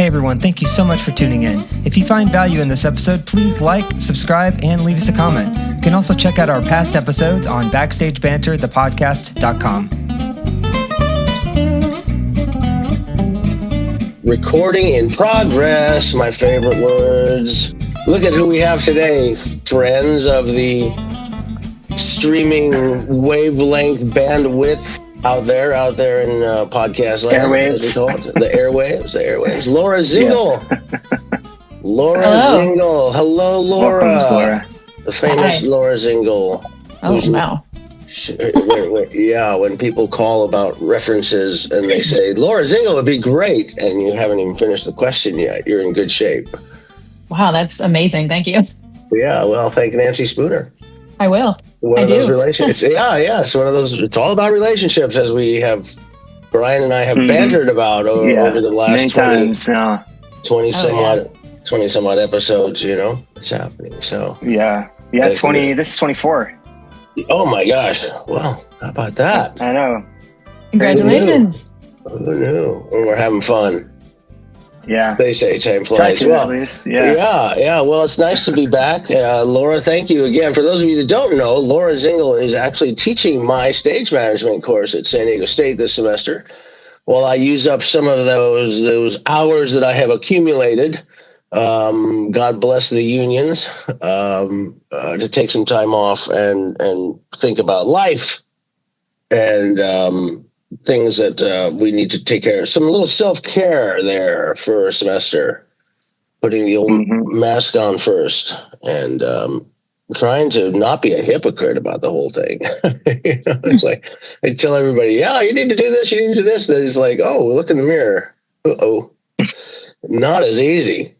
everyone, thank you so much for tuning in. If you find value in this episode, please like, subscribe, and leave us a comment. You can also check out our past episodes on backstagebanterthepodcast.com. Recording in progress, my favorite words. Look at who we have today, friends of the streaming wavelength bandwidth out there in podcast land. Airwaves. The airwaves. Laura Zingle. Yeah. Laura Zingle. Hello, Laura. Welcome, Laura. The famous Laura Zingle. Oh, wow. Yeah, when people call about references and they say, Laura Zingle would be great, and you haven't even finished the question yet, you're in good shape. Wow, that's amazing. Thank you. Yeah, well, thank Nancy Spooner. I will. One of those relationships. Yeah. It's one of those. It's all about relationships, as Brian and I have bantered about over the last 20 some odd episodes. It's happening. So yeah. 20. This is 24. Oh my gosh! Well, how about that? I know. Congratulations. Who knew? And we're having fun. Yeah. They say time flies. Well, at least. Yeah. Well, it's nice to be back. Laura, thank you again. For those of you that don't know, Laura Zingle is actually teaching my stage management course at San Diego State this semester. Well, I use up some of those hours that I have accumulated. God bless the unions, to take some time off and think about life and things that we need to take care of. Some little self-care there for a semester, putting the old mask on first and trying to not be a hypocrite about the whole thing. It's like I tell everybody, you need to do this, you need to do this. Then it's like, oh, look in the mirror. Uh-oh. Not as easy.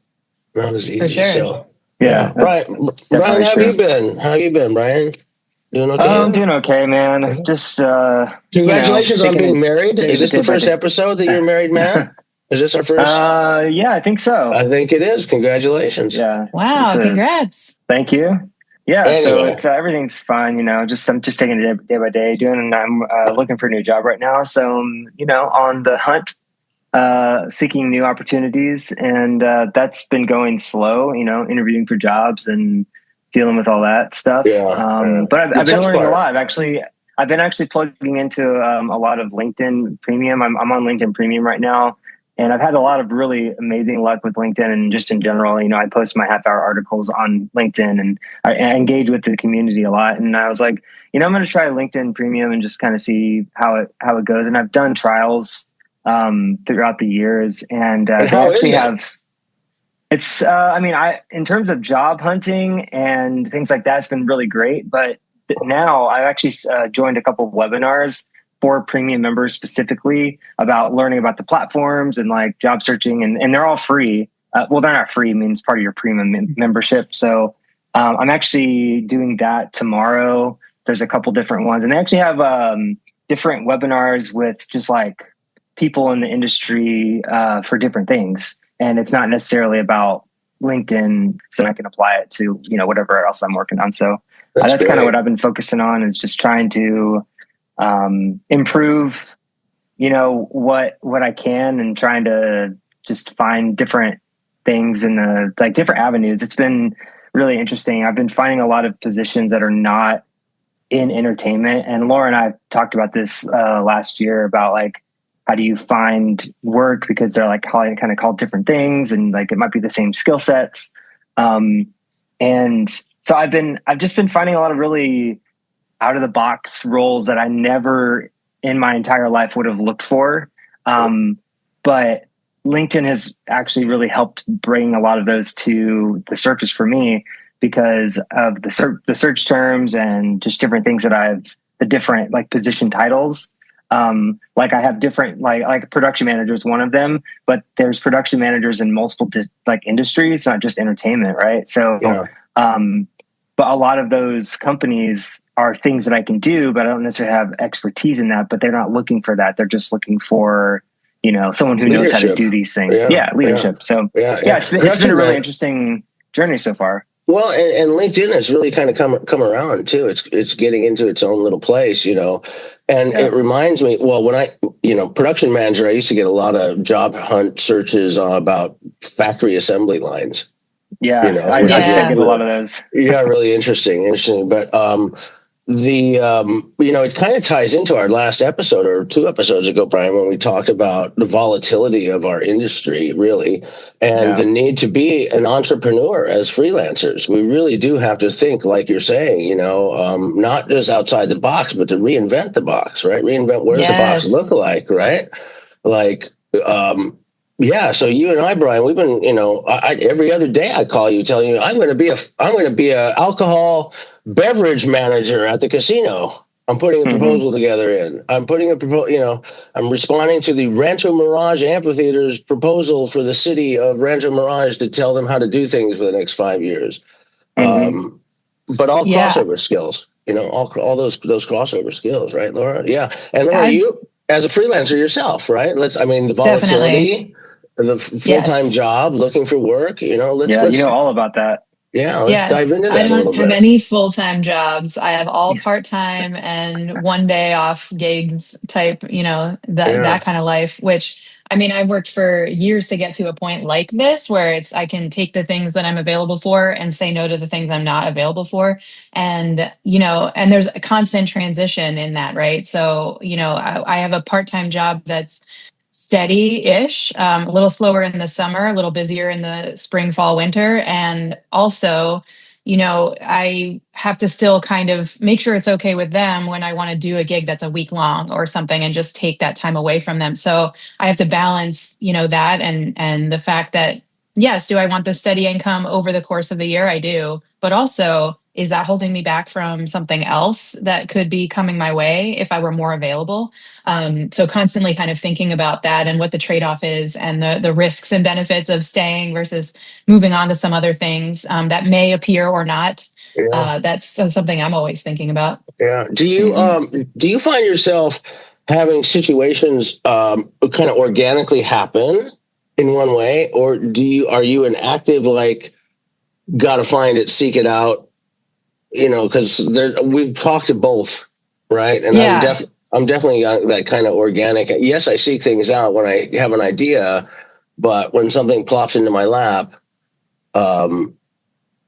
Not as easy. For sure. So, yeah. Brian, how have you been? How have you been, Brian? Doing okay? I'm doing okay, man. Just congratulations on being married. Is this the first episode that you're a married man? Is this our first? Yeah, I think so. I think it is. Congratulations. Yeah. Wow, congrats. Thank you. Yeah, anyway. So it's everything's fine, I'm just taking it day by day, and I'm looking for a new job right now. So on the hunt, seeking new opportunities, and that's been going slow, interviewing for jobs and dealing with all that stuff. But I've been learning a lot. I've been actually plugging into a lot of LinkedIn Premium. I'm on LinkedIn Premium right now, and I've had a lot of really amazing luck with LinkedIn and just in general. I post my half-hour articles on LinkedIn, and I engage with the community a lot. And I was like, I'm going to try LinkedIn Premium and just kind of see how it goes. And I've done trials throughout the years, and they actually have. It's, in terms of job hunting and things like that, it's been really great. But now I've actually joined a couple of webinars for premium members specifically about learning about the platforms and like job searching, and they're all free. Well, they're not free. It means part of your premium membership. So I'm actually doing that tomorrow. There's a couple different ones, and they actually have different webinars with just like people in the industry for different things. And it's not necessarily about LinkedIn, so I can apply it to, whatever else I'm working on. So that's kind of what I've been focusing on, is just trying to improve, what I can, and trying to just find different things in the different avenues. It's been really interesting. I've been finding a lot of positions that are not in entertainment. And Laura and I talked about this last year about how do you find work, because they're kind of called different things, and it might be the same skill sets. And so I've just been finding a lot of really out of the box roles that I never in my entire life would have looked for. But LinkedIn has actually really helped bring a lot of those to the surface for me, because of the search terms and just different things that the different position titles. I have different, like production manager is one of them, but there's production managers in multiple industries, not just entertainment. Right. So, but a lot of those companies are things that I can do, but I don't necessarily have expertise in that, but they're not looking for that. They're just looking for, someone who knows how to do these things. Yeah. Leadership. Yeah. So it's been a really interesting journey so far. Well, and LinkedIn has really kind of come around too. It's getting into its own little place. And it reminds me, well, when production manager, I used to get a lot of job hunt searches about factory assembly lines. Yeah, I get a lot of those. Yeah, really interesting. But it kind of ties into our last episode or 2 episodes ago, Brian, when we talked about the volatility of our industry, really, and the need to be an entrepreneur as freelancers. We really do have to think, like you're saying, not just outside the box, but to reinvent the box, right? Reinvent what does the box look like, right? Like, so you and I, Brian, we've been, every other day I call you telling you I'm going to be a alcohol beverage manager at the casino. I'm putting a proposal together I'm putting a proposal, I'm responding to the Rancho Mirage Amphitheater's proposal for the city of Rancho Mirage to tell them how to do things for the next 5 years. But all crossover skills, all those crossover skills, right, Laura? Yeah. And Laura, you as a freelancer yourself, right? The volatility, the full-time job, looking for work, let's you know all about that. Yeah, let's dive into that a little bit. I don't have any full-time jobs. I have all part-time and one day off gigs type, that kind of life, which, I've worked for years to get to a point like this where I can take the things that I'm available for and say no to the things I'm not available for. And, and there's a constant transition in that, right? So, I have a part-time job that's steady-ish, a little slower in the summer, a little busier in the spring, fall, winter. And also, I have to still kind of make sure it's okay with them when I want to do a gig that's a week long or something and just take that time away from them. So I have to balance, that and the fact that, yes, do I want the steady income over the course of the year? I do. But also, is that holding me back from something else that could be coming my way if I were more available? So constantly kind of thinking about that and what the trade-off is and the risks and benefits of staying versus moving on to some other things that may appear or not. That's something I'm always thinking about. Yeah. Do you find yourself having situations kind of organically happen in one way, or are you an active, got to find it, seek it out? Because we've talked to both, right? And I'm definitely that kind of organic. Yes, I seek things out when I have an idea, but when something plops into my lap, that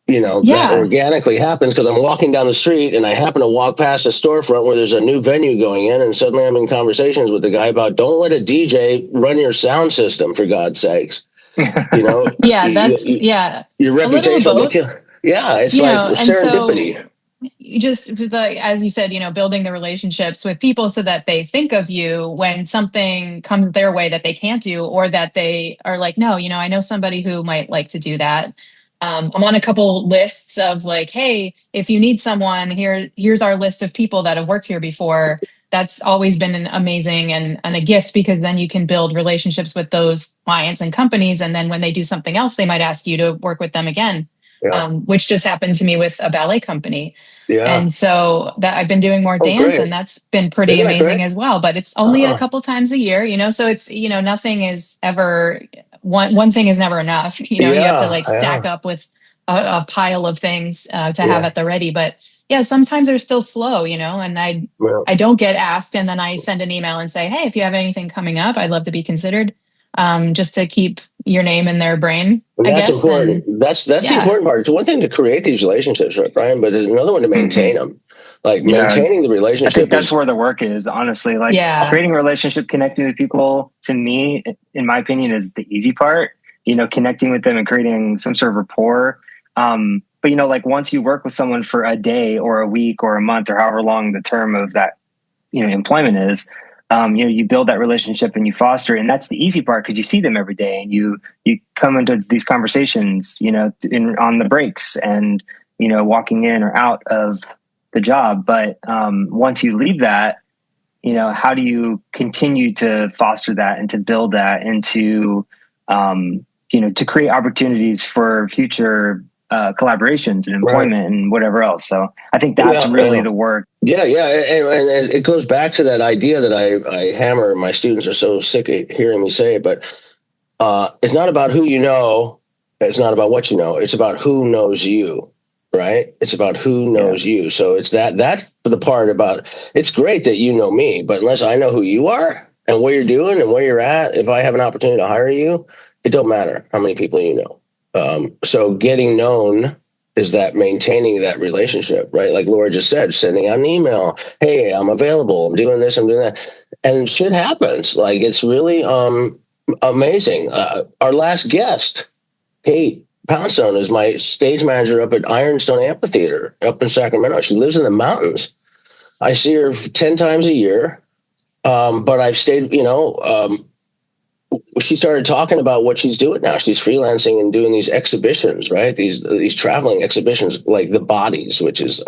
organically happens because I'm walking down the street and I happen to walk past a storefront where there's a new venue going in, and suddenly I'm in conversations with the guy about don't let a DJ run your sound system, for God's sakes. Your reputation will kill. Yeah, it's like serendipity. So you just, as you said, building the relationships with people so that they think of you when something comes their way that they can't do, or that they are like, no, I know somebody who might like to do that. I'm on a couple lists of hey, if you need someone, here's our list of people that have worked here before. That's always been an amazing and a gift, because then you can build relationships with those clients and companies. And then when they do something else, they might ask you to work with them again. Which just happened to me with a ballet company. And so that I've been doing more dance, and that's been pretty amazing as well. But it's only a couple times a year, so it's, nothing is ever, one thing is never enough. You have to stack up with a pile of things to have at the ready. But sometimes they're still slow, and I don't get asked. And then I send an email and say, hey, if you have anything coming up, I'd love to be considered. Just to keep your name in their brain. That's important. That's the important part. It's one thing to create these relationships, right, Brian? But it's another one to maintain them. Maintaining the relationship. I think that's where the work is, honestly. Creating a relationship, connecting with people, to me, in my opinion, is the easy part. Connecting with them and creating some sort of rapport. But once you work with someone for a day or a week or a month or however long the term of that, employment is, you build that relationship and you foster it. And that's the easy part, because you see them every day and you come into these conversations, on the breaks and, walking in or out of the job. But once you leave that, how do you continue to foster that and to build that into, to create opportunities for future collaborations and employment and whatever else. So I think that's really the work. Yeah. And it goes back to that idea that I hammer. My students are so sick of hearing me say it, but it's not about who you know. It's not about what you know. It's about who knows you. right? It's about who knows you. So it's that's the part about, it's great that you know me, but unless I know who you are and what you're doing and where you're at, if I have an opportunity to hire you, it don't matter how many people you know. So getting known is that maintaining that relationship, right? Like Laura just said, sending out an email. Hey, I'm available. I'm doing this. I'm doing that. And shit happens. Like, it's really amazing. Our last guest, Kate Poundstone, is my stage manager up at Ironstone Amphitheater up in Sacramento. She lives in the mountains. I see her 10 times a year. But I've stayed, she started talking about what she's doing now. She's freelancing and doing these exhibitions, right? These traveling exhibitions, like the Bodies, which is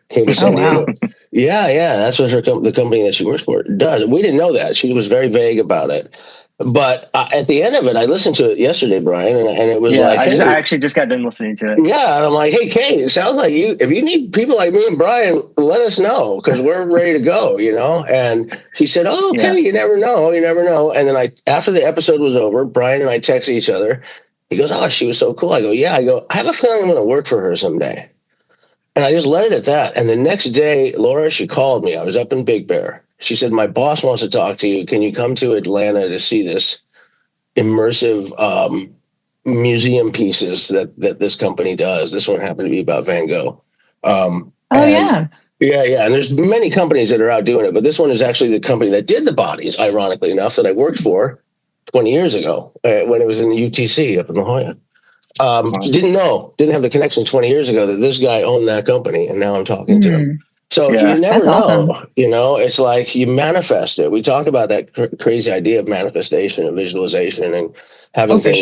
came to San Diego. Wow. Yeah, that's what the company that she works for does. We didn't know that. She was very vague about it. But at the end of it, I listened to it yesterday, Brian, and it was like, I actually just got done listening to it. Yeah, and I'm like, hey, Kate, it sounds like if you need people like me and Brian, let us know, because we're ready to go, And she said, oh, okay, you never know. And then after the episode was over, Brian and I texted each other. He goes, oh, she was so cool. I go, yeah. I have a feeling I'm going to work for her someday. And I just let it at that. And the next day, Laura, she called me. I was up in Big Bear. She said, my boss wants to talk to you. Can you come to Atlanta to see this immersive museum pieces that this company does? This one happened to be about Van Gogh. Yeah. And there's many companies that are out doing it, but this one is actually the company that did the Bodies, ironically enough, that I worked for 20 years ago when it was in the UTC up in La Jolla. Didn't have the connection 20 years ago that this guy owned that company, and now I'm talking to him. So you never know, awesome. It's like you manifest it. We talk about that crazy idea of manifestation and visualization and having things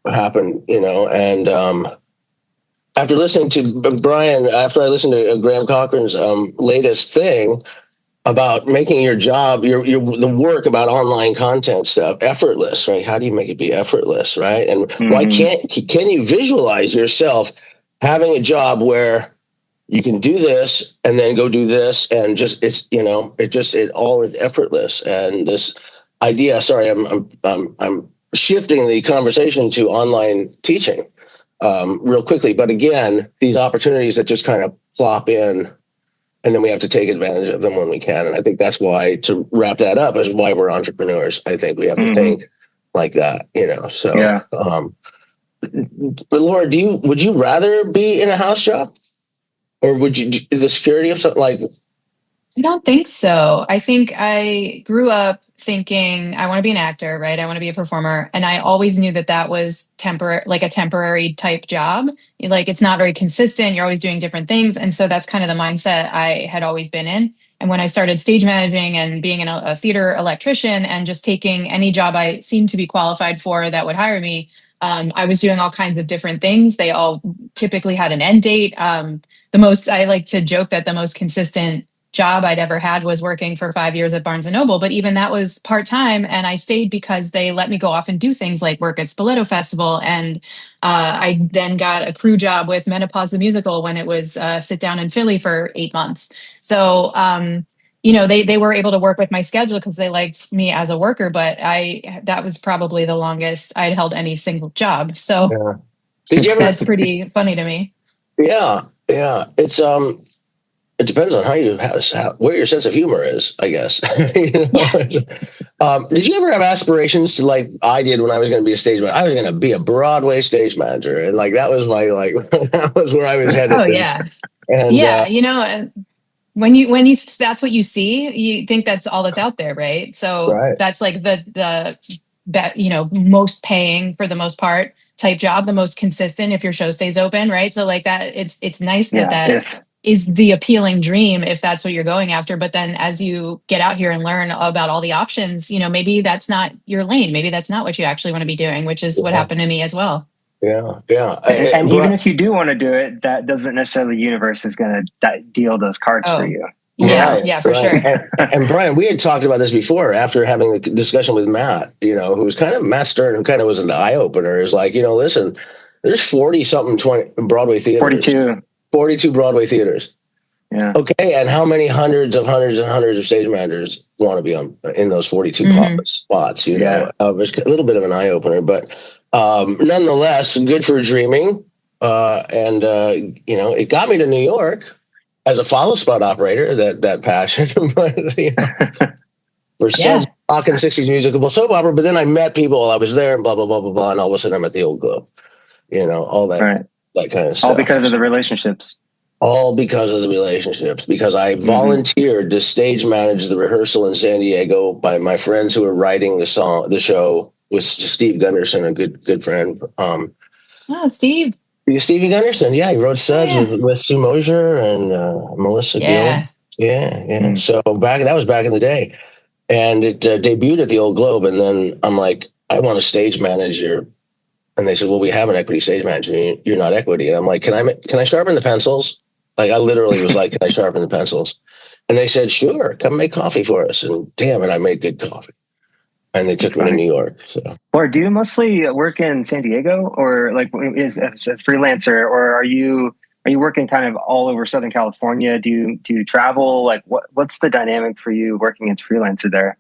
happen, and after listening to Brian, after I listened to Graham Cochran's latest thing about making your job, the work about online content stuff effortless, right? How do you make it be effortless, right? And why can you visualize yourself having a job where you can do this and then go do this, and it all is effortless. And this idea, sorry, I'm shifting the conversation to online teaching real quickly. But again, these opportunities that just kind of plop in, and then we have to take advantage of them when we can. And I think that's why, to wrap that up, is why we're entrepreneurs. I think we have to think like that, So, but Laura, would you rather be in a house job? Or would you do the security of something like? I don't think so. I think I grew up thinking I want to be an actor, right? I want to be a performer. And I always knew that was temporary, like a temporary type job. Like, it's not very consistent. You're always doing different things. And so that's kind of the mindset I had always been in. And when I started stage managing and being a theater electrician and just taking any job I seemed to be qualified for that would hire me, I was doing all kinds of different things. They all typically had an end date. I like to joke that the most consistent job I'd ever had was working for 5 years at Barnes & Noble, but even that was part-time, and I stayed because they let me go off and do things like work at Spoleto Festival, and I then got a crew job with Menopause the Musical when it was sit down in Philly for 8 months. So, they were able to work with my schedule because they liked me as a worker, but that was probably the longest I'd held any single job. So that's pretty funny to me. Yeah. It's it depends on where your sense of humor is, I guess. Did you ever have aspirations to, like I did when I was going to be a stage manager? I was going to be a Broadway stage manager, and that was my that was where I was headed. Oh yeah, and when you that's what you see, you think that's all that's out there, right? So that's like the most paying for the most part type job, the most consistent if your show stays open, right? So like that, it's nice that is the appealing dream if that's what you're going after. But then as you get out here and learn about all the options, maybe that's not your lane. Maybe that's not what you actually want to be doing, which is what happened to me as well. Yeah. And even if you do want to do it, that doesn't necessarily the universe is going to deal those cards for you. Yeah, for sure. And Brian, we had talked about this before after having a discussion with Matt, who was kind of Matt Stern, who kind of was an eye opener. Is like, listen, there's 40 something 20 Broadway theaters. 42 Broadway theaters. Yeah. Okay. And how many hundreds of stage managers want to be in those 42 spots? There's a little bit of an eye opener, but nonetheless, good for dreaming. It got me to New York as a follow spot operator. That passion, but for such rock and 60s musical soap opera. But then I met people while I was there, and blah blah blah blah blah, and all of a sudden I'm at the Old Globe. All that that kind of stuff. All because of the relationships. All because of the relationships. Because I volunteered to stage manage the rehearsal in San Diego by my friends who were writing the show with Steve Gunderson, a good friend. Steve. Stevie Gunderson, he wrote Suds with Sue Mosier and Melissa Gill. Yeah. So that was back in the day, and it debuted at the Old Globe. And then I'm like, I want a stage manager, and they said, well, we have an equity stage manager. You're not equity, and I'm like, can I sharpen the pencils? Like I literally was like, can I sharpen the pencils? And they said, sure, come make coffee for us. And damn it, I made good coffee. And they took me to New York. So, or do you mostly work in San Diego, or like as a freelancer, or are you working kind of all over Southern California? Do you travel? Like what's the dynamic for you working as freelancer there?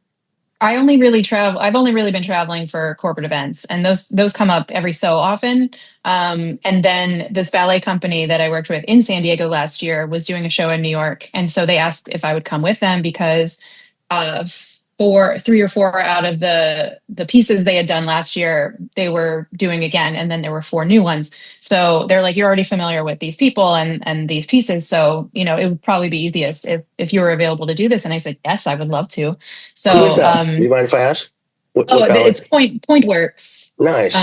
I only really travel. I've only really been traveling for corporate events, and those come up every so often. And then this ballet company that I worked with in San Diego last year was doing a show in New York, and so they asked if I would come with them because 3 or 4 out of the pieces they had done last year, they were doing again. And then there were 4 new ones. So they're like, you're already familiar with these people and these pieces. So, it would probably be easiest if you were available to do this. And I said, yes, I would love to. So, who is that? Do you mind if I ask? It's Point Works. Nice.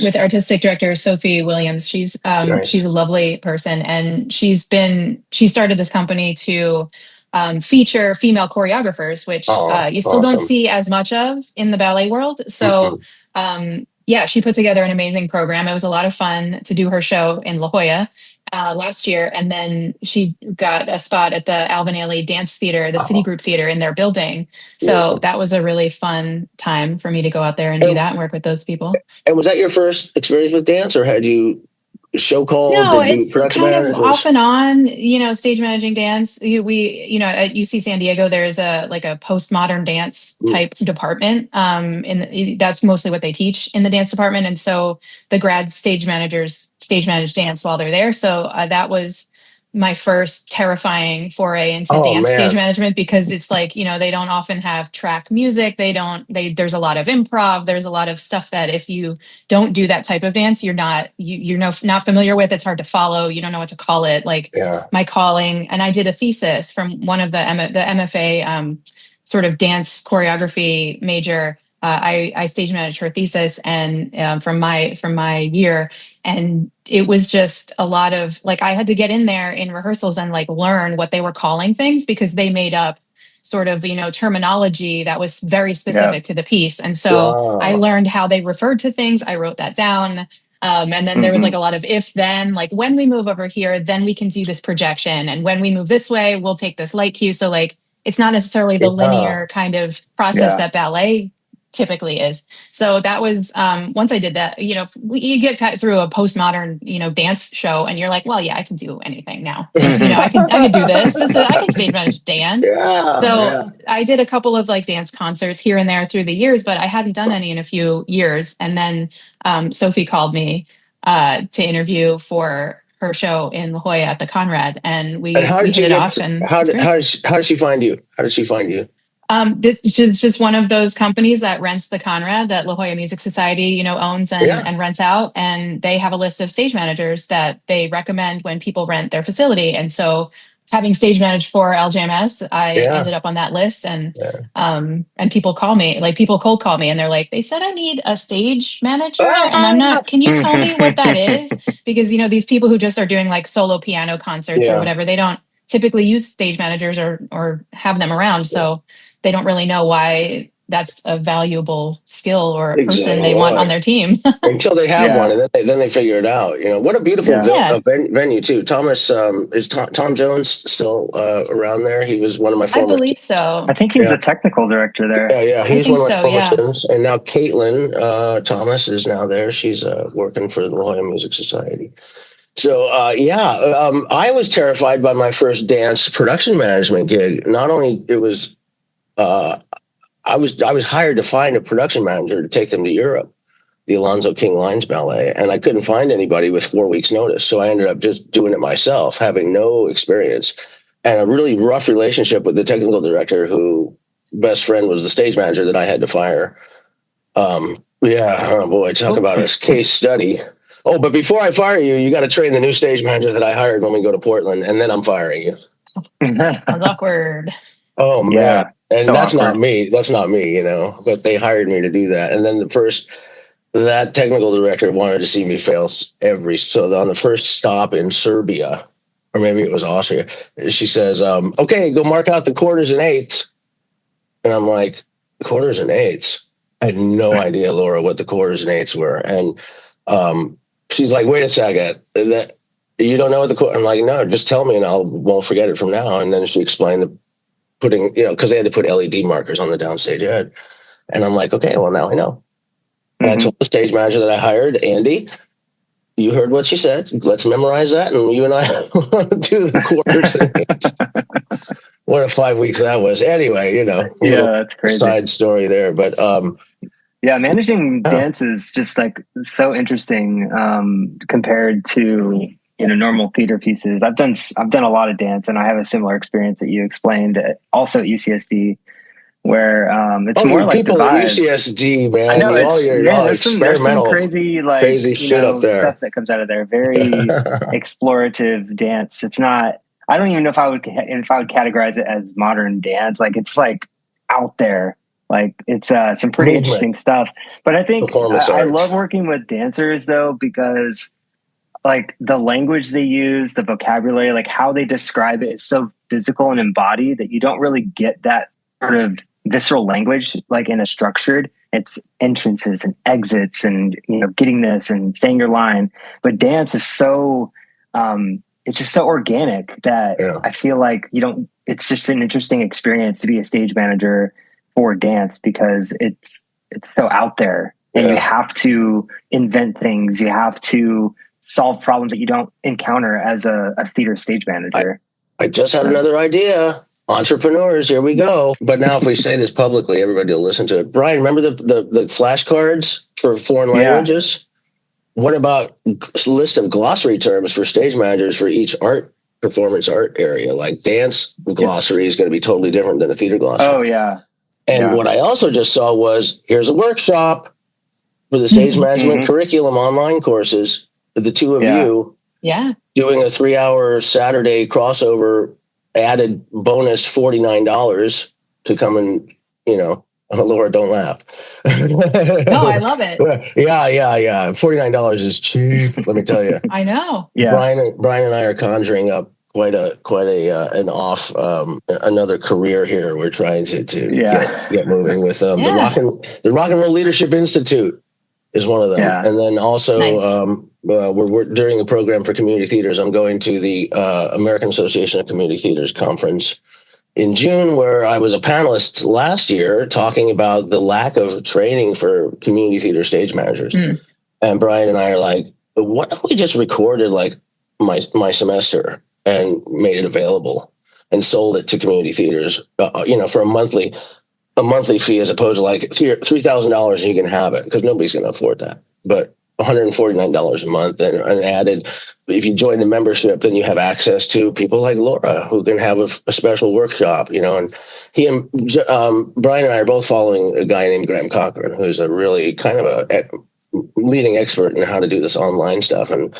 With artistic director Sophie Williams. She's a lovely person. And she started this company to feature female choreographers, which you still don't see as much of in the ballet world. So, she put together an amazing program. It was a lot of fun to do her show in La Jolla last year. And then she got a spot at the Alvin Ailey Dance Theater, the Citigroup Theater in their building. So that was a really fun time for me to go out there and do that and work with those people. And was that your first experience with dance, or had you show called? No, it's kind of off and on, stage managing dance. At UC San Diego, there is a postmodern dance type department. That's mostly what they teach in the dance department. And so the grad stage managers stage manage dance while they're there. So that was my first terrifying foray into dance stage management, because it's like, they don't often have track music. There's a lot of improv. There's a lot of stuff that if you don't do that type of dance, you're not familiar with. It's hard to follow. You don't know what to call it. My calling. And I did a thesis from one of the MFA sort of dance choreography major. I stage managed her thesis and from my year. And it was just a lot of I had to get in there in rehearsals and learn what they were calling things, because they made up sort of, terminology that was very specific to the piece. And so I learned how they referred to things. I wrote that down. And then there was a lot of if then, when we move over here, then we can do this projection. And when we move this way, we'll take this light cue. So it's not necessarily the linear kind of process that ballet typically is. So that was once I did that, you get through a postmodern dance show and you're like, well, yeah, I can do anything now. I can do this I can stage manage dance. I did a couple of dance concerts here and there through the years, but I hadn't done any in a few years. And then Sophie called me to interview for her show in La Jolla at the Conrad, and we hit it off. And how did she find you? This is just one of those companies that rents the Conrad that La Jolla Music Society, owns and rents out. And they have a list of stage managers that they recommend when people rent their facility. And so having stage managed for LJMS, I ended up on that list. And people call me, people cold call me, and they're like, they said I need a stage manager. And I'm not, can you tell me what that is? Because, these people who just are doing solo piano concerts or whatever, they don't typically use stage managers or have them around. So they don't really know why that's a valuable skill or a person they want on their team. Until they have one, and then they figure it out. What a beautiful venue too. Thomas, is Tom Jones still around there? He was one of my former. I believe so. I think he's the technical director there. Yeah. He's one of my former students. And now Caitlin Thomas is now there. She's working for the La Jolla Music Society. So, I was terrified by my first dance production management gig. Not only it was, I was hired to find a production manager to take them to Europe. the Alonzo King Lines Ballet, and I couldn't find anybody with 4 weeks notice. So I ended up just doing it myself, having no experience, and a really rough relationship with the technical director, who best friend was the stage manager that I had to fire. Oh boy, talk about a case study. Oh, but before I fire you, you got to train the new stage manager that I hired when we go to Portland, and then I'm firing you. That's awkward. Oh man. Yeah, And so that's awkward. not me. That's not me, but they hired me to do that. And then that technical director wanted to see me fail so on the first stop in Serbia, or maybe it was Austria, she says, okay, go mark out the quarters and eighths. And I'm like, quarters and eighths? I had no idea, Laura, what the quarters and eighths were. And she's like, wait a second, that you don't know what the quarter? I'm like, no, just tell me and I won't forget it from now. And then she explained the putting, because they had to put LED markers on the downstage head. And I'm like, okay, well, now I know. And I told the stage manager that I hired, Andy, you heard what she said. Let's memorize that. And you and I do the quarters and eighths. What a 5 weeks that was. Anyway, that's crazy. Side story there. But managing dance is just like so interesting compared to normal theater pieces. I've done a lot of dance, and I have a similar experience that you explained. Also at UCSD, where it's more like people the at vibes. UCSD, man. I know there's some crazy shit up there. Stuff that comes out of there. Very explorative dance. It's not. I don't even know if I would categorize it as modern dance. Like it's like out there. Like it's some pretty interesting stuff. But I think I love working with dancers though, because like the language they use, the vocabulary, like how they describe it is so physical and embodied that you don't really get that sort of visceral language like in a structured. It's entrances and exits and getting this and saying your line. But dance is so it's just so organic that I feel like it's just an interesting experience to be a stage manager for dance, because it's so out there, and you have to invent things. You have to solve problems that you don't encounter as a theater stage manager. I just had another idea. Entrepreneurs, here we go. But now if we say this publicly, everybody will listen to it. Brian, remember the flashcards for foreign languages? What about a list of glossary terms for stage managers for each performance art area? Like dance glossary is going to be totally different than a theater glossary. Oh, yeah. And what I also just saw was, here's a workshop for the stage management curriculum online courses. The two of you doing a 3-hour Saturday crossover, added bonus $49 to come and, Laura, don't laugh. No, I love it. Yeah. $49 is cheap, let me tell you. I know. Yeah. Brian and I are conjuring up quite another career here. We're trying to get moving with the Rock and Roll Leadership Institute is one of them. Yeah. And then also we're during the program for community theaters. I'm going to the American Association of Community Theaters conference in June, where I was a panelist last year talking about the lack of training for community theater stage managers. And Brian and I are like, what if we just recorded like my semester and made it available and sold it to community theaters, for a monthly fee, as opposed to like $3,000 and you can have it, because nobody's going to afford that. But $149 a month, and added, if you join the membership, then you have access to people like Laura who can have a special workshop, and he and Brian and I are both following a guy named Graham Cochran, who's a really kind of a leading expert in how to do this online stuff. And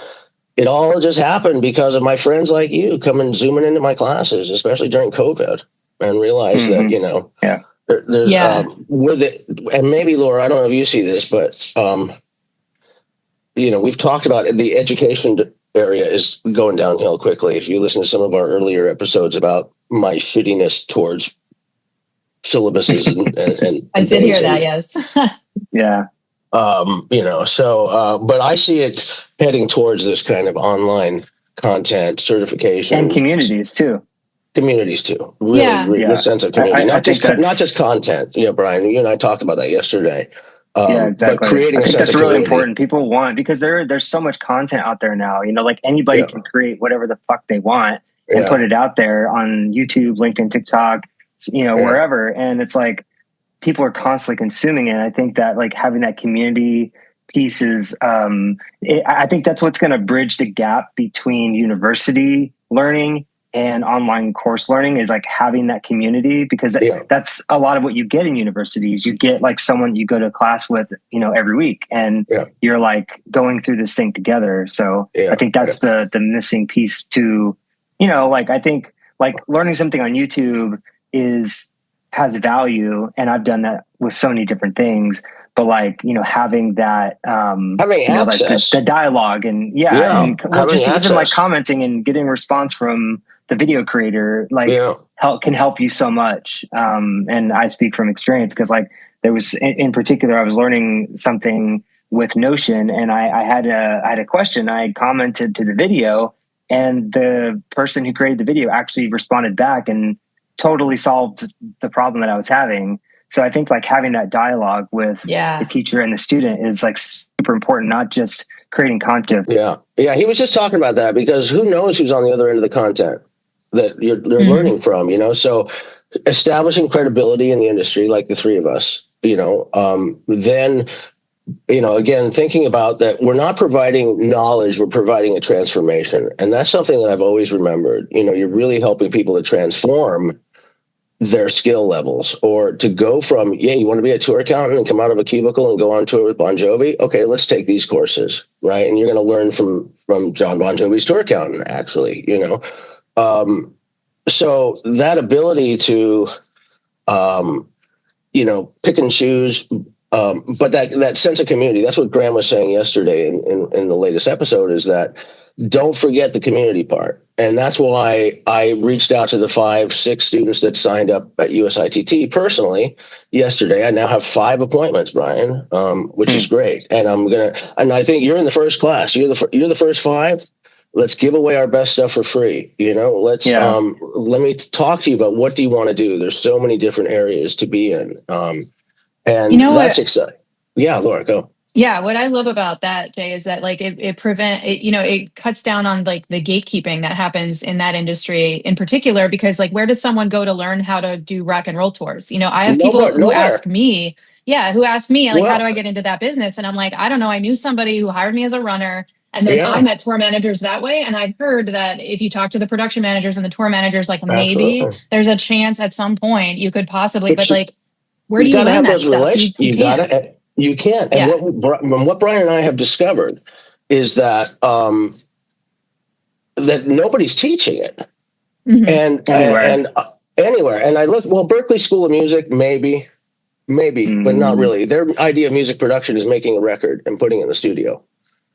it all just happened because of my friends like you coming zooming into my classes, especially during COVID, and realize that, and maybe Laura, I don't know if you see this, but, we've talked about the education area is going downhill quickly. If you listen to some of our earlier episodes about my shittiness towards syllabuses and I did hear that, yes. Yeah. But I see it heading towards this kind of online content certification. And communities too. Really, the sense of community, not just content. Brian, you and I talked about that yesterday. Exactly. But creating a sense that's of really community. important. People want, because there's so much content out there now. Like anybody can create whatever the fuck they want and put it out there on YouTube, LinkedIn, TikTok, wherever. And it's like people are constantly consuming it. I think that like having that community piece is, I think that's what's going to bridge the gap between university learning and online course learning, is like having that community, because that's a lot of what you get in universities. You get like someone you go to class with, every week, and you're like going through this thing together. So I think that's the missing piece to, like, I think like learning something on YouTube has value. And I've done that with so many different things, but like, having that, having access, like the dialogue and and just access. Even like commenting and getting response from the video creator, like can help you so much. And I speak from experience, because like there was in particular, I was learning something with Notion, and I had a question. I commented to the video, and the person who created the video actually responded back and totally solved the problem that I was having. So I think like having that dialogue with the teacher and the student is like super important, not just creating content. Yeah. He was just talking about that, because who knows who's on the other end of the content that you're learning from, so establishing credibility in the industry, like the three of us, then, again, thinking about that, we're not providing knowledge, we're providing a transformation. And that's something that I've always remembered. You're really helping people to transform their skill levels, or to go from, you want to be a tour accountant and come out of a cubicle and go on tour with Bon Jovi. Okay, let's take these courses, right? And you're going to learn from John Bon Jovi's tour accountant, actually, so that ability to, pick and choose, but that sense of community, that's what Graham was saying yesterday in the latest episode, is that don't forget the community part. And that's why I reached out to the 5-6 students that signed up at USITT personally yesterday. I now have 5 appointments, Brian, which is great. And and I think you're in the first class. You're the first 5. Let's give away our best stuff for free. Let me talk to you about, what do you want to do? There's so many different areas to be in. And that's exciting. Yeah, Laura, go. Yeah, what I love about that, Jay, is that like it cuts down on like the gatekeeping that happens in that industry in particular, because like, where does someone go to learn how to do rock and roll tours? I have people who ask me, like, how do I get into that business? And I'm like, I don't know. I knew somebody who hired me as a runner, and then I met tour managers that way. And I've heard that if you talk to the production managers and the tour managers, like maybe there's a chance at some point you could possibly, but like, where do you learn that stuff? You can't. You can't. And what Brian and I have discovered is that that nobody's teaching it, and anywhere. And I look, Berklee School of Music, maybe, but not really. Their idea of music production is making a record and putting it in the studio.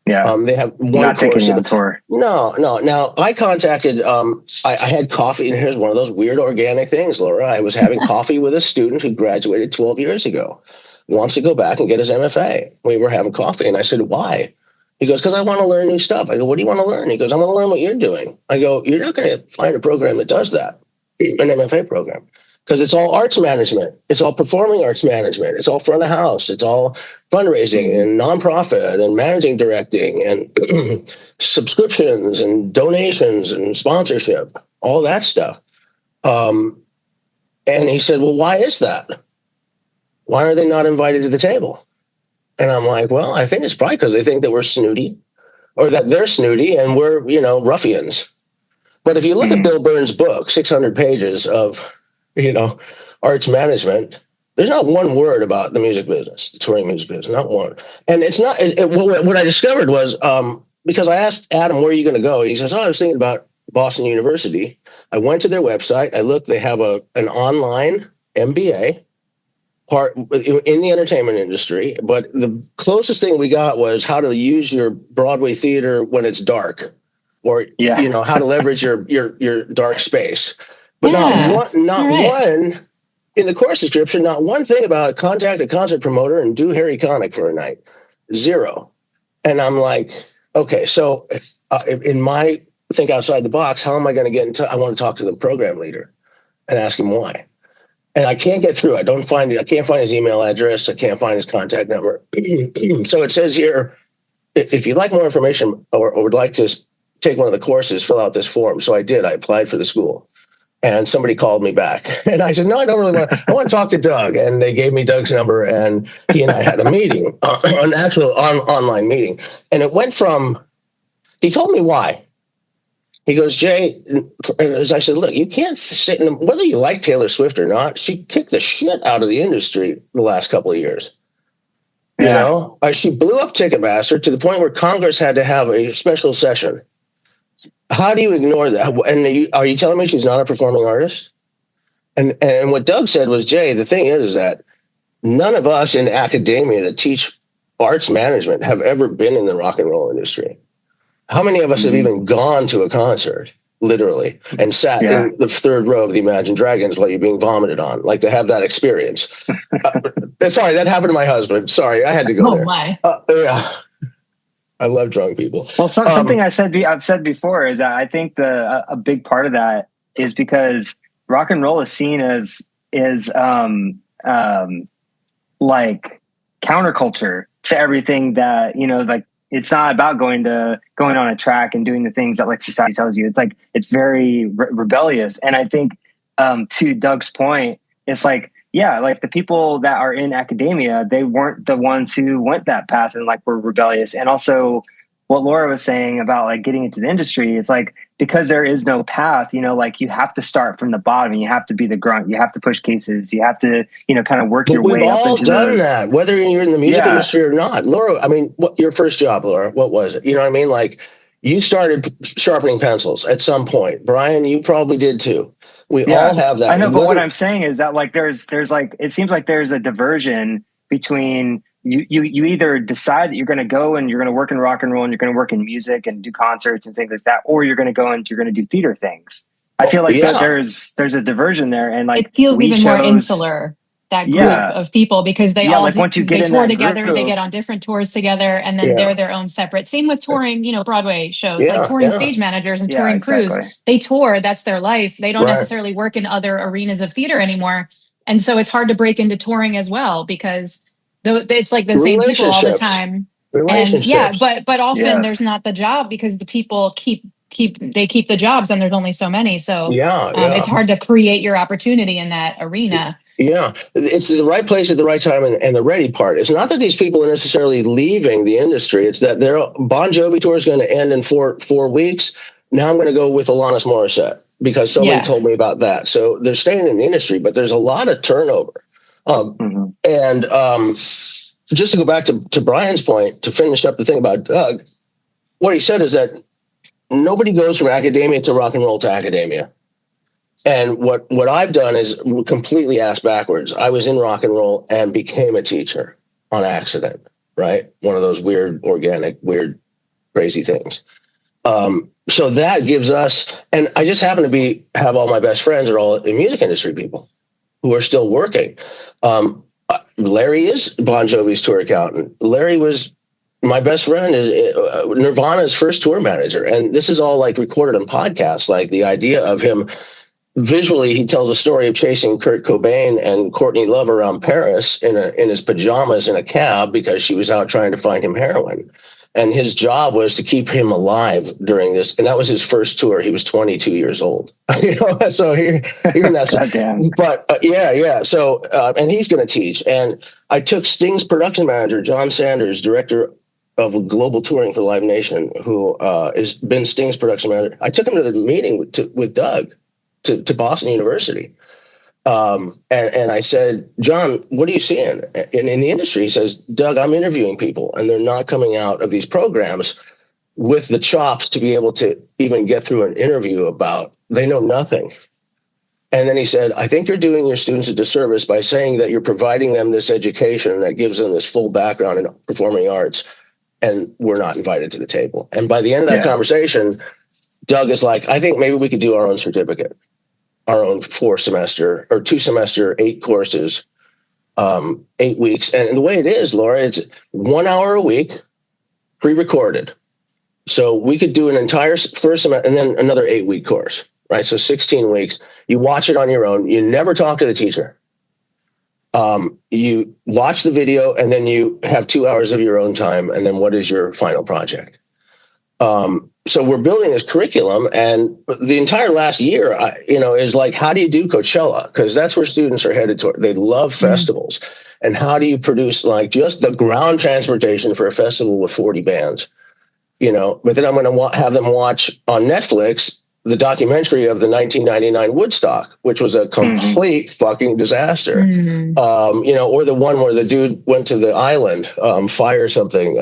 Yeah. They have one not course on tour. No. Now I contacted. I had coffee, and here's one of those weird organic things, Laura. I was having coffee with a student who graduated 12 years ago. Wants to go back and get his MFA. We were having coffee, and I said, why? He goes, because I want to learn new stuff. I go, what do you want to learn? He goes, I want to learn what you're doing. I go, you're not going to find a program that does that, an MFA program, because it's all arts management. It's all performing arts management. It's all front of house. It's all fundraising and nonprofit and managing directing and subscriptions and donations and sponsorship, all that stuff. And he said, well, why is that? Why are they not invited to the table? And I'm like, well, I think it's probably because they think that we're snooty, or that they're snooty and we're, ruffians. But if you look at Bill Burns' book, 600 pages of, arts management, there's not one word about the music business, the touring music business, not one. And it's not, what I discovered was, because I asked Adam, where are you going to go? And he says, I was thinking about Boston University. I went to their website. I looked, they have an online MBA. Part in the entertainment industry, but the closest thing we got was how to use your Broadway theater when it's dark, or how to leverage your dark space. But not one in the course description, not one thing about contact a concert promoter and do Harry Connick for a night. 0. And I'm like, okay, so in my think outside the box, how am I going to get into? I want to talk to the program leader and ask him why. And I can't get through. I can't find his email address. I can't find his contact number. So it says here, if you'd like more information or would like to take one of the courses, fill out this form. So I did. I applied for the school. And somebody called me back. And I said, no, I don't really want to. I want to talk to Doug. And they gave me Doug's number, and he and I had a meeting, an actual online meeting. And it went from, he told me why. He goes, Jay, as I said, look, you can't sit in, whether you like Taylor Swift or not, she kicked the shit out of the industry the last couple of years. Yeah. You know, she blew up Ticketmaster to the point where Congress had to have a special session. How do you ignore that? And are you telling me she's not a performing artist? And what Doug said was, Jay, the thing is that none of us in academia that teach arts management have ever been in the rock and roll industry. How many of us have even gone to a concert, literally, and sat in the third row of the Imagine Dragons while you're being vomited on, like to have that experience? Sorry, that happened to my husband. Sorry, I had to go there. My. Yeah. I love drunk people. Well, something I've said before is that I think a big part of that is because rock and roll is seen as like counterculture to everything that, you know, like it's not about going on a track and doing the things that like society tells you. It's like it's very rebellious. And I think to Doug's point, it's like, yeah, like the people that are in academia, they weren't the ones who went that path and like were rebellious. And also what Laura was saying about like getting into the industry, it's like, because there is no path, you know, like you have to start from the bottom and you have to be the grunt. You have to push cases. You have to, you know, kind of work your way up. We've all done that, whether you're in the music industry or not. Laura, I mean, your first job, Laura, what was it? You know what I mean? Like you started sharpening pencils at some point. Brian, you probably did too. We all have that. I know, but what I'm saying is that like there's like it seems like there's a diversion between you either decide that you're going to go and you're going to work in rock and roll and you're going to work in music and do concerts and things like that, or you're going to go and you're going to do theater things. I feel like there's a diversion there, and like it feels even more insular. That group of people, because they all like once you get they tour together, they get on different tours together, and then they're their own separate. Same with touring, you know, Broadway shows, like touring stage managers and touring crews. They tour, that's their life. They don't necessarily work in other arenas of theater anymore. And so it's hard to break into touring as well, because it's like the same people all the time. And but often there's not the job, because the people keep the jobs and there's only so many. So it's hard to create your opportunity in that arena. Yeah, it's the right place at the right time, and the ready part. It's not that these people are necessarily leaving the industry. It's that their Bon Jovi tour is going to end in four weeks. Now I'm going to go with Alanis Morissette because somebody told me about that. So they're staying in the industry, but there's a lot of turnover. And just to go back to Brian's point, to finish up the thing about Doug, what he said is that nobody goes from academia to rock and roll to academia. And what I've done is completely ass backwards. I was in rock and roll and became a teacher on accident, right? One of those weird, organic, crazy things. So that gives us, and I just happen to have all my best friends are all in music industry people who are still working. Larry is Bon Jovi's tour accountant. Larry was my best friend, is Nirvana's first tour manager. And this is all like recorded on podcasts, like the idea of him. Visually, he tells a story of chasing Kurt Cobain and Courtney Love around Paris in his pajamas in a cab because she was out trying to find him heroin. And his job was to keep him alive during this. And that was his first tour. He was 22 years old. You know, so even that's, but So, and he's going to teach. And I took Sting's production manager, John Sanders, director of global touring for Live Nation, who has been Sting's production manager. I took him to the meeting with Doug. To Boston University. And I said, John, what are you seeing in the industry? He says, Doug, I'm interviewing people and they're not coming out of these programs with the chops to be able to even get through an interview they know nothing. And then he said, I think you're doing your students a disservice by saying that you're providing them this education that gives them this full background in performing arts, and we're not invited to the table. And by the end of that conversation, Doug is like, I think maybe we could do our own certificate, our own 4-semester or 2-semester, 8 courses, 8 weeks. And the way it is, Laura, it's 1 hour a week, pre-recorded. So we could do an entire first semester and then another 8-week course, right? So 16 weeks. You watch it on your own. You never talk to the teacher. You watch the video and then you have 2 hours of your own time. And then what is your final project? So we're building this curriculum, and the entire last year, is like, how do you do Coachella? Because that's where students are headed toward. They love festivals. And how do you produce like just the ground transportation for a festival with 40 bands? But then I'm going to have them watch on Netflix the documentary of the 1999 Woodstock, which was a complete fucking disaster. Or the one where the dude went to the island, fire something.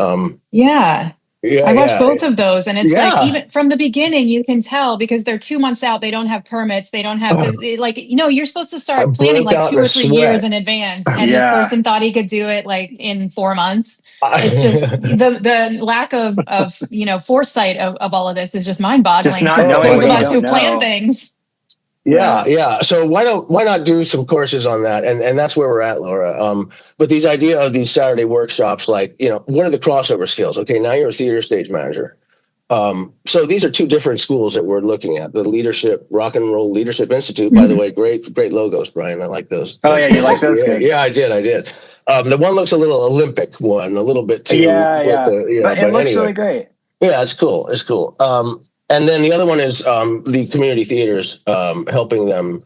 I watched both of those, and it's like, even from the beginning, you can tell because they're 2 months out. They don't have permits. They don't have you're supposed to start planning like 2 or 3 years in advance. And this person thought he could do it like in 4 months. It's just the lack of foresight of all of this is just mind boggling to those of us who plan things. Yeah. So why not do some courses on that? And that's where we're at, Laura. But these idea of these Saturday workshops, like, what are the crossover skills? Okay, now you're a theater stage manager. So these are two different schools that we're looking at. The Rock and Roll Leadership Institute, by the way, great logos, Brian. I like those. Oh yeah, you like those? Yeah, I did. The one looks a little Olympic one, a little bit too. Yeah. But it looks really great. Yeah, it's cool. And then the other one is the community theaters, helping them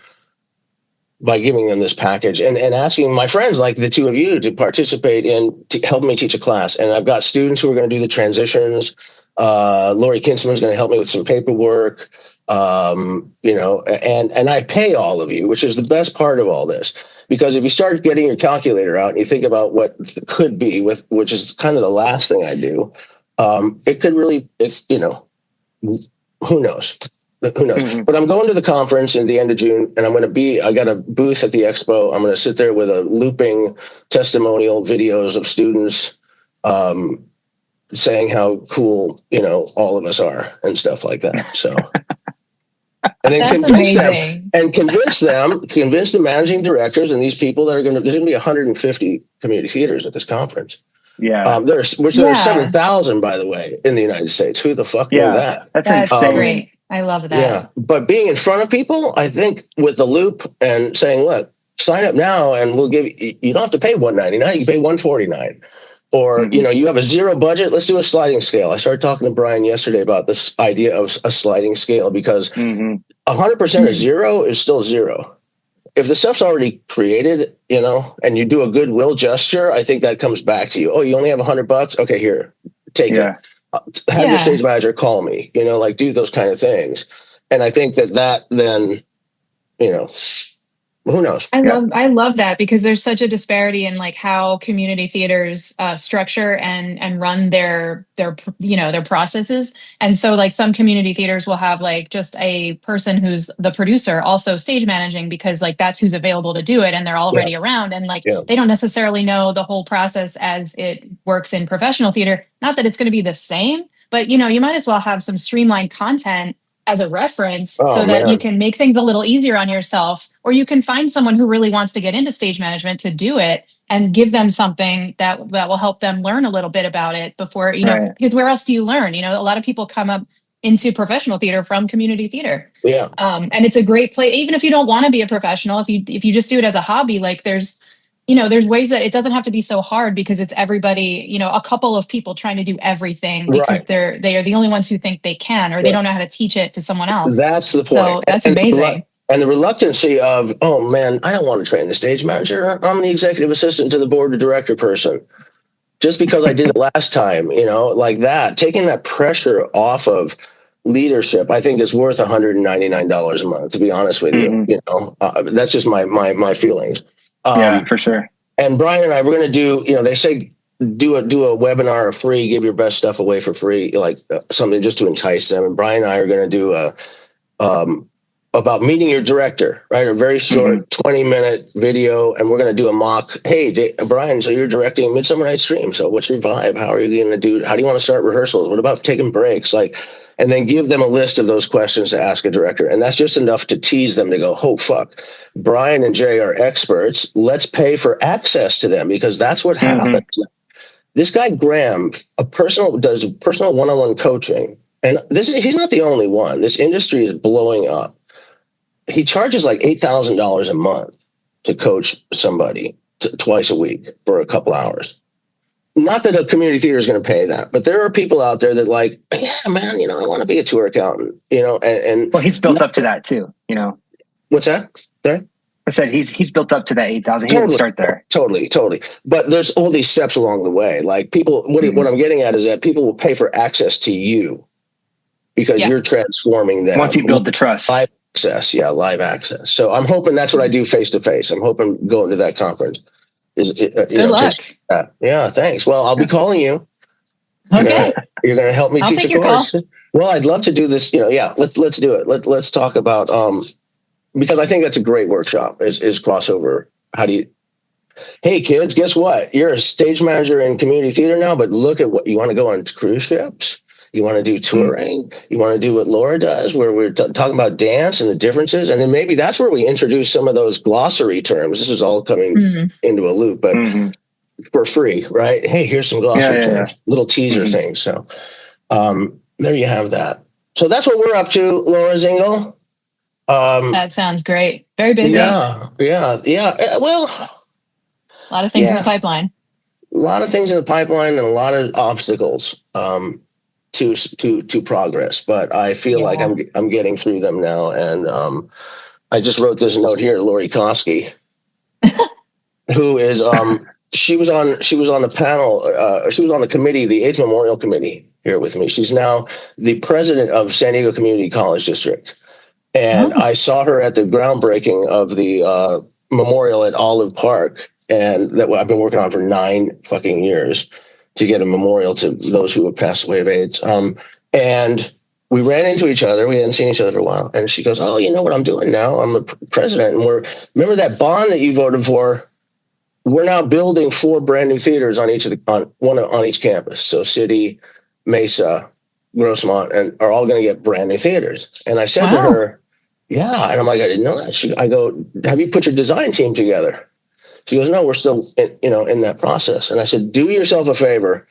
by giving them this package and asking my friends like the two of you to participate in help me teach a class. And I've got students who are going to do the transitions. Lori Kinsman's going to help me with some paperwork, and I pay all of you, which is the best part of all this. Because if you start getting your calculator out and you think about what could be which is kind of the last thing I do, it could really, who knows? But I'm going to the conference at the end of June, and I got a booth at the expo. I'm going to sit there with a looping testimonial videos of students saying how cool, all of us are and stuff like that. So, and then convince the managing directors and these people that there's going to be 150 community theaters at this conference. Yeah. There's 7,000, by the way, in the United States. Who the fuck knew that? That's insane. Great. I love that. Yeah. But being in front of people, I think with the loop and saying, look, sign up now and we'll you don't have to pay $199, you can pay $149. Or, you have a zero budget, let's do a sliding scale. I started talking to Brian yesterday about this idea of a sliding scale because 100% of zero is still zero. If the stuff's already created, and you do a goodwill gesture, I think that comes back to you. Oh, you only have $100? Okay, here, take it. Have your stage manager call me, do those kind of things. And I think that then, who knows? I love that because there's such a disparity in like how community theaters structure and run their processes. And so like some community theaters will have like just a person who's the producer also stage managing because like that's who's available to do it and they're already around and like they don't necessarily know the whole process as it works in professional theater. Not that it's going to be the same, but you might as well have some streamlined content as a reference so that you can make things a little easier on yourself, or you can find someone who really wants to get into stage management to do it and give them something that will help them learn a little bit about it before, because where else do you learn? A lot of people come up into professional theater from community theater. Yeah. And it's a great place, even if you don't want to be a professional, if you just do it as a hobby, like there's ways that it doesn't have to be so hard because it's everybody, a couple of people trying to do everything because they are the only ones who think they can, or they don't know how to teach it to someone else. That's the point. So that's amazing. And the reluctancy of, oh man, I don't want to train the stage manager. I'm the executive assistant to the board of director person. Just because I did it last time, like that, taking that pressure off of leadership, I think is worth $199 a month, to be honest with you. That's just my feelings. For sure. And Brian and I, we're going to do, they say, do a webinar free, give your best stuff away for free, like something just to entice them. And Brian and I are going to do about meeting your director, right? A very short 20-minute video. And we're going to do a mock. Hey, Brian, so you're directing Midsummer Night's Dream. So what's your vibe? How are you going to do? How do you want to start rehearsals? What about taking breaks? And then give them a list of those questions to ask a director. And that's just enough to tease them to go, oh, fuck. Brian and Jay are experts. Let's pay for access to them because that's what happens. This guy, Graham, does personal one-on-one coaching. And he's not the only one. This industry is blowing up. He charges like $8,000 a month to coach somebody twice a week for a couple hours. not that a community theater is going to pay that, but there are people out there that like, yeah, man, I want to be a tour accountant, and well, he's built up to that too, What's that? Sorry? I said he's built up to that 8,000. He Totally. didn't start there. Totally. But there's all these steps along the way. Like people, what I'm getting at is that people will pay for access to you because you're transforming them. Once you build the trust. Live access. So I'm hoping that's what I do face to face. I'm hoping going to that conference. Good luck. Yeah, thanks. Well, I'll be calling you. Okay. You're going to help me teach a course. Well, I'd love to do this. Let's do it. Let's talk about because I think that's a great workshop. Is crossover. Hey kids, guess what? You're a stage manager in community theater now, but look at what you want to go on cruise ships. You want to do touring. You want to do what Laura does, where we're talking about dance and the differences. And then maybe that's where we introduce some of those glossary terms. This is all coming into a loop, but for free, right? Hey, here's some glossary terms, little teaser things. So there you have that. So that's what we're up to, Laura Zingle. That sounds great. Very busy. Yeah. Well, a lot of things in the pipeline. A lot of things in the pipeline and a lot of obstacles to progress. But I feel like I'm getting through them now. And I just wrote this note here, Lori Koski, who is she was on the panel. She was on the committee, the AIDS Memorial Committee here with me. She's now the president of San Diego Community College District. And I saw her at the groundbreaking of the memorial at Olive Park, and that I've been working on for 9 fucking years to get a memorial to those who have passed away of AIDS. And we ran into each other. We hadn't seen each other for a while. And she goes, "Oh, you know what I'm doing now? I'm the president. And remember that bond that you voted for? We're now building 4 brand new theaters on each campus. So City, Mesa, Grossmont, and are all going to get brand new theaters." And I said to her, "Yeah." And I'm like, "I didn't know that." I go, "Have you put your design team together?" She goes, "No, we're still in that process." And I said, "Do yourself a favor,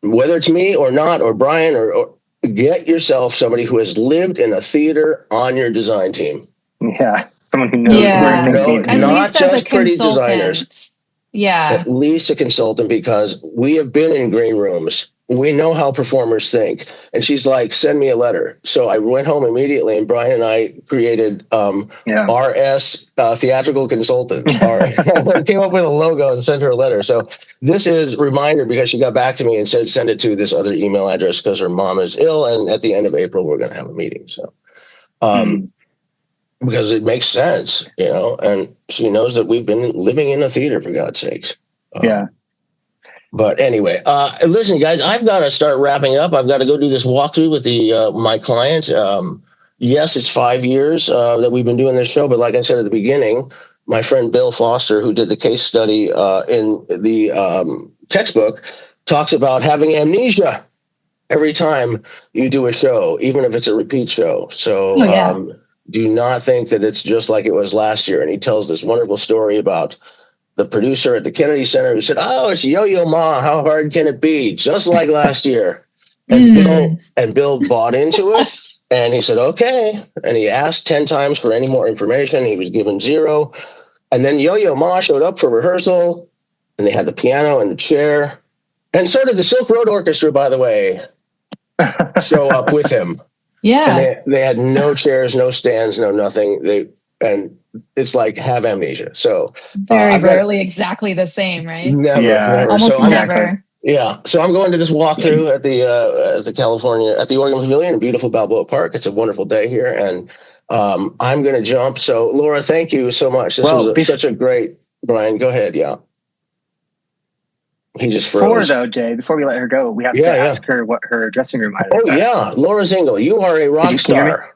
whether it's me or not, or Brian, or get yourself somebody who has lived in a theater on your design team." Yeah, someone who knows where things need to be. Not just pretty designers. Yeah, at least a consultant, because we have been in green rooms. We know how performers think. And she's like, "Send me a letter." So I went home immediately, and Brian and I created RS Theatrical Consultants. Came up with a logo and sent her a letter. So this is a reminder, because she got back to me and said, send it to this other email address because her mom is ill. And at the end of April, we're going to have a meeting. So because it makes sense, and she knows that we've been living in a theater, for God's sakes. But anyway, listen, guys, I've got to start wrapping up. I've got to go do this walkthrough with my client. Yes, it's 5 years that we've been doing this show. But like I said at the beginning, my friend Bill Foster, who did the case study in the textbook, talks about having amnesia every time you do a show, even if it's a repeat show. So do not think that it's just like it was last year. And he tells this wonderful story about the producer at the Kennedy Center who said, "Oh, it's Yo-Yo Ma. How hard can it be? Just like last year." And Bill bought into it. And he said, "Okay." And he asked 10 times for any more information. He was given 0. And then Yo-Yo Ma showed up for rehearsal, and they had the piano and the chair. And so did the Silk Road Orchestra, by the way, show up with him. Yeah. And they had no chairs, no stands, no nothing. And it's like, have amnesia. So very rarely exactly the same, right? Never. Almost so never. Yeah. So I'm going to this walkthrough at the Oregon Pavilion in beautiful Balboa Park. It's a wonderful day here. And I'm going to jump. So Laura, thank you so much. This was such a great, Brian, go ahead. Yeah. He just froze. Before we let her go, we have to ask her what her dressing room item is. Yeah. Laura Zingle, you are a rock star.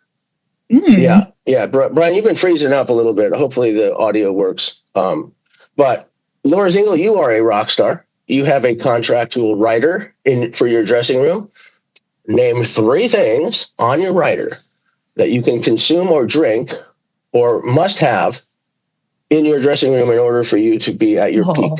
Yeah. Brian, you've been freezing up a little bit. Hopefully the audio works. But Laura Zingle, you are a rock star. You have a contractual writer for your dressing room. Name 3 things on your writer that you can consume or drink or must have in your dressing room in order for you to be at your peak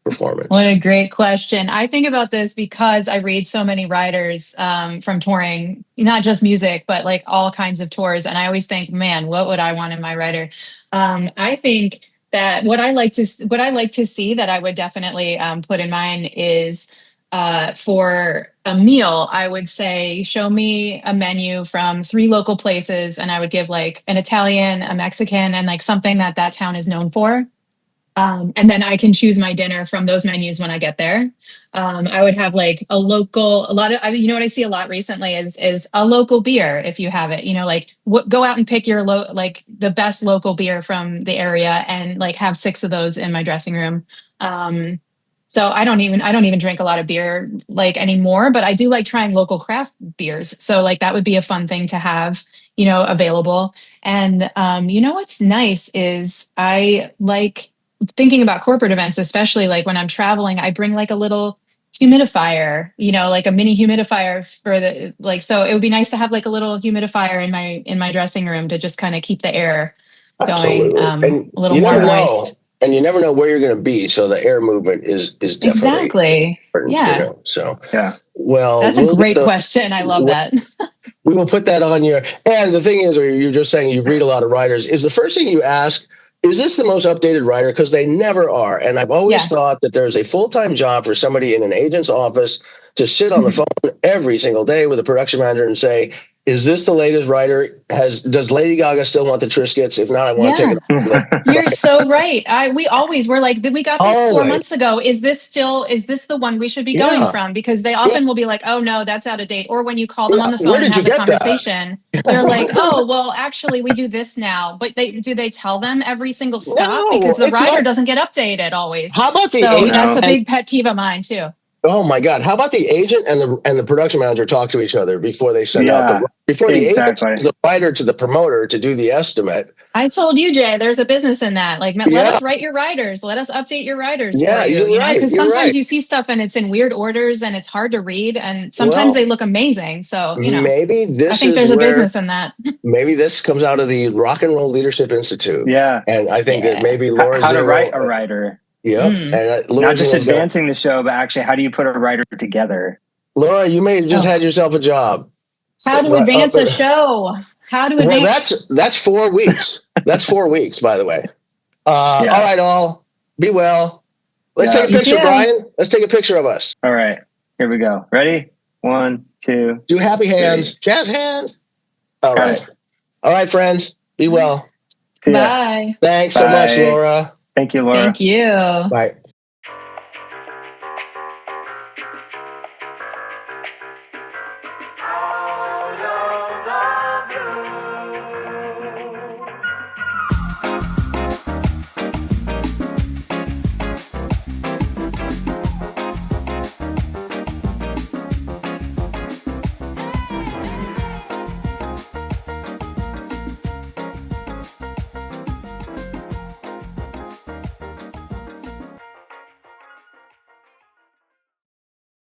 performance. What a great question. I think about this because I read so many writers from touring, not just music, but like all kinds of tours. And I always think, man, what would I want in my writer? I think that what I like to see that I would definitely put in mine is for a meal, I would say, show me a menu from 3 local places, and I would give like an Italian, a Mexican, and like something that that town is known for. And then I can choose my dinner from those menus when I get there. I would have like a lot of, you know, what I see a lot recently is a local beer. If you have it, you know, like go out and pick your like the best local beer from the area and like have 6 of those in my dressing room. So I don't even drink a lot of beer like anymore, but I do like trying local craft beers. So like that would be a fun thing to have, you know, available. And you know what's nice is I like thinking about corporate events, especially like when I'm traveling, I bring like a little humidifier, you know, like a mini humidifier for the like, so it would be nice to have like a little humidifier in my dressing room to just kind of keep the air going Absolutely. And a little you more never know. moist. And you never know where you're going to be. So the air movement is definitely Exactly. important, Yeah. you know. So, Yeah. well, That's a great question. I love that. We will put that on your. And the thing is, or you're just saying you read a lot of writers, is the first thing you ask, is this the most updated writer? Because they never are. And I've always thought that there's a full-time job for somebody in an agent's office to sit on the phone every single day with a production manager and say, is this the latest writer? Does Lady Gaga still want the Triscuits? If not, I want to take it. You're so right. We're like, we got this 4 months ago. Is this the one we should be going from? Because they often will be like, oh no, that's out of date. Or when you call them on the phone and have the conversation, they're like, oh, well, actually we do this now. But do they tell them every single stop? Because the writer doesn't get updated always. How about the agent? That's a big pet peeve of mine too. Oh my God! How about the agent and the production manager talk to each other before they send out the agent sends the writer to the promoter to do the estimate? I told you, Jay, there's a business in that. Like, let us write your writers. Let us update your writers for you. You know, because sometimes you see stuff and it's in weird orders and it's hard to read, and sometimes they look amazing. So you know, maybe I think there's a business in that. Maybe this comes out of the Rock and Roll Leadership Institute. Yeah, and I think that maybe Laura how Zingle, to write a writer. Yeah, and not just advancing the show, but actually, how do you put a writer together? Laura, you may have just had yourself a job. How to advance a show? How to advance? Well, that's 4 weeks. That's 4 weeks, by the way. All right, all be well. Let's take a picture, Brian. Let's take a picture of us. All right, here we go. Ready? 1, 2. Do happy hands, jazz hands. All right, friends. Be well. Bye. Thanks so much, Laura. Thank you, Laura. Thank you. Bye.